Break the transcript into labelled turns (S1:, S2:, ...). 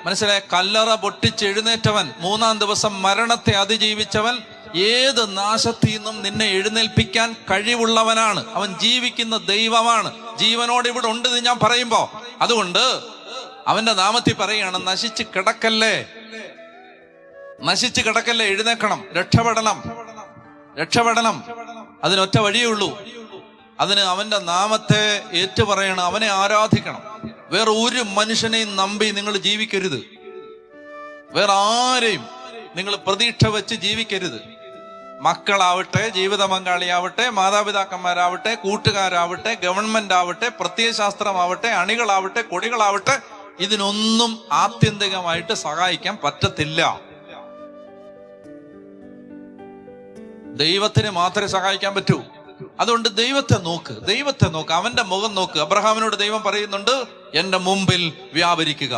S1: മനസ്സിലായ? കല്ലറ പൊട്ടിച്ചെഴുന്നേറ്റവൻ, 3-ാം ദിവസം മരണത്തെ അതിജീവിച്ചവൻ, ഏത് നാശത്തിൽ നിന്നും നിന്നെ എഴുന്നേൽപ്പിക്കാൻ കഴിവുള്ളവനാണ്. അവൻ ജീവിക്കുന്ന ദൈവമാണ്. ജീവനോട് ഇവിടെ ഉണ്ട് എന്ന് ഞാൻ പറയുമ്പോ, അതുകൊണ്ട് അവന്റെ നാമത്തിൽ പറയുകയാണ്, നശിച്ച് കിടക്കല്ലേ, നശിച്ച് കിടക്കല്ലേ, എഴുന്നേക്കണം, രക്ഷപ്പെടണം. അതിനൊറ്റ വഴിയേ ഉള്ളൂ. അതിന് അവന്റെ നാമത്തെ ഏറ്റുപറയണം, അവനെ ആരാധിക്കണം. വേറെ ഒരു മനുഷ്യനെയും നമ്പി നിങ്ങൾ ജീവിക്കരുത്. വേറെ ആരെയും നിങ്ങൾ പ്രതീക്ഷ വെച്ച് ജീവിക്കരുത്. മക്കളാവട്ടെ, ജീവിത പങ്കാളിയാവട്ടെ, മാതാപിതാക്കന്മാരാവട്ടെ, കൂട്ടുകാരാവട്ടെ, ഗവൺമെന്റ് ആവട്ടെ, പ്രത്യയശാസ്ത്രമാവട്ടെ, അണികളാവട്ടെ, കൊടികളാവട്ടെ, ഇതിനൊന്നും ആത്യന്തികമായിട്ട് സഹായിക്കാൻ പറ്റത്തില്ല. ദൈവത്തിന് മാത്രമേ സഹായിക്കാൻ പറ്റൂ. അതുകൊണ്ട് ദൈവത്തെ നോക്ക്, അവന്റെ മുഖം നോക്ക്. അബ്രഹാമിനോട് ദൈവം പറയുന്നുണ്ട്, എന്റെ മുമ്പിൽ വ്യാപരിക്കുക.